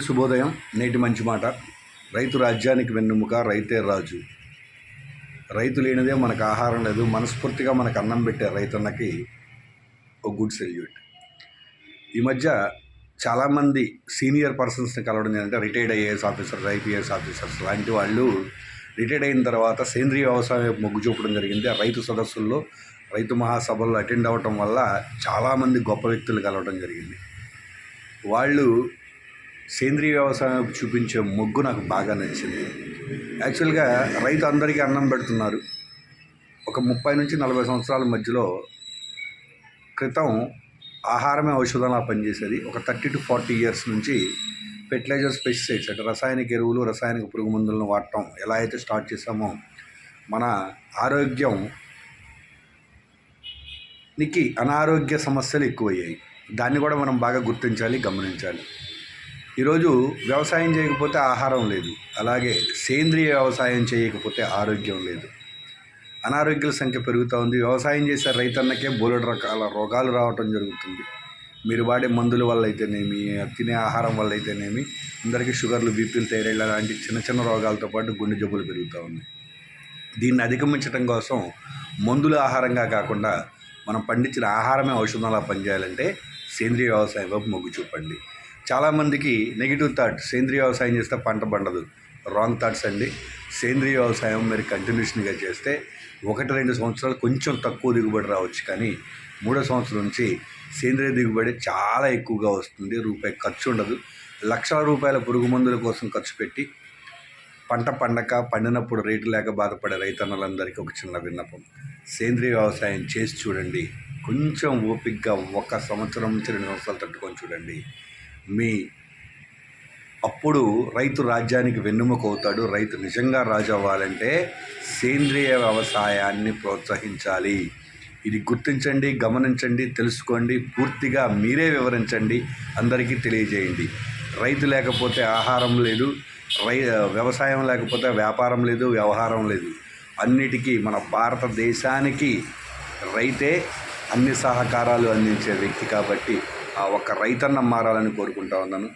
శుభోదయం. నేటి మంచి మాట. రైతు రాజ్యానికి వెన్నెముక, రైతే రాజు. రైతు లేనిదే మనకు ఆహారం లేదు. మనస్ఫూర్తిగా మనకు అన్నం పెట్టే రైతన్నకి ఒక గుడ్ సెల్యూట్. ఈ మధ్య చాలామంది సీనియర్ పర్సన్స్ని కలవడం ఏంటంటే retired IAS officers, IPS officers లాంటి వాళ్ళు రిటైర్డ్ అయిన తర్వాత సేంద్రీయ వ్యవసాయం మొగ్గు చూపడం జరిగింది. ఆ రైతు సదస్సుల్లో, రైతు మహాసభల్లో అటెండ్ అవ్వటం వల్ల చాలామంది గొప్ప వ్యక్తులు కలవడం జరిగింది. వాళ్ళు సేంద్రీయ వ్యవసాయం చూపించే మొగ్గు నాకు బాగా నచ్చింది. యాక్చువల్గా రైతు అందరికీ అన్నం పెడుతున్నారు. ఒక 30 నుంచి 40 సంవత్సరాల మధ్యలో క్రితం ఆహారమే ఔషధంలా పనిచేసేది. ఒక 30 to 40 ఇయర్స్ నుంచి ఫెర్టిలైజర్స్, పెస్టిసైడ్స్ అంటే రసాయనిక ఎరువులు, రసాయనిక పురుగు మందులను వాడటం ఎలా అయితే స్టార్ట్ చేసామో మన ఆరోగ్యానికి అనారోగ్య సమస్యలు ఎక్కువయ్యాయి. దాన్ని కూడా మనం బాగా గుర్తించాలి, గమనించాలి. ఈరోజు వ్యవసాయం చేయకపోతే ఆహారం లేదు, అలాగే సేంద్రియ వ్యవసాయం చేయకపోతే ఆరోగ్యం లేదు. అనారోగ్యాల సంఖ్య పెరుగుతూ ఉంది. వ్యవసాయం చేసే రైతన్నకే బోలెడు రకాల రోగాలు రావటం జరుగుతుంది. మీరు వాడే మందుల వల్ల అయితేనేమి, తినే ఆహారం వల్ల అయితేనేమి అందరికీ షుగర్లు, బీపీలు, థైరాయిడ్ లాంటి చిన్న చిన్న రోగాలతో పాటు గుండె జబ్బులు పెరుగుతూ ఉన్నాయి. దీన్ని అధిగమించడం కోసం మందుల ఆహారంగా కాకుండా మనం పండించిన ఆహారమే ఔషధంలా పనిచేయాలంటే సేంద్రియ వ్యవసాయం వైపు మొగ్గు చూపండి. చాలామందికి నెగిటివ్ థాట్, సేంద్రీయ వ్యవసాయం చేస్తే పంట పండదు. రాంగ్ థాట్స్ అండి. సేంద్రీయ వ్యవసాయం మీరు కంటిన్యూషన్గా చేస్తే 1-2 సంవత్సరాలు కొంచెం తక్కువ దిగుబడి రావచ్చు, కానీ 3వ సంవత్సరం నుంచి సేంద్రీయ దిగుబడి చాలా ఎక్కువగా వస్తుంది. రూపాయి ఖర్చు ఉండదు. లక్షల రూపాయల పురుగు మందుల కోసం ఖర్చు పెట్టి పంట పండినప్పుడు రేటు లేక బాధపడే రైతన్నలందరికీ ఒక చిన్న విన్నపం. సేంద్రీయ వ్యవసాయం చేసి చూడండి. కొంచెం ఓపికగా 1 సంవత్సరం నుంచి 2 సంవత్సరాలు తట్టుకొని చూడండి. అప్పుడు రైతు రాజ్యానికి వెన్నెముక అవుతాడు. రైతు నిజంగా రాజు అవ్వాలంటే సేంద్రియ వ్యవసాయాన్ని ప్రోత్సహించాలి. ఇది గుర్తించండి, గమనించండి, తెలుసుకోండి. పూర్తిగా మీరే వివరించండి, అందరికీ తెలియజేయండి. రైతు లేకపోతే ఆహారం లేదు, వ్యవసాయం లేకపోతే వ్యాపారం లేదు, వ్యవహారం లేదు. అన్నిటికీ మన భారతదేశానికి రైతే అన్ని సహకారాలు అందించే వ్యక్తి. కాబట్టి ఆ ఒక్క రైతన్న మారాలని కోరుకుంటా ఉన్నాను.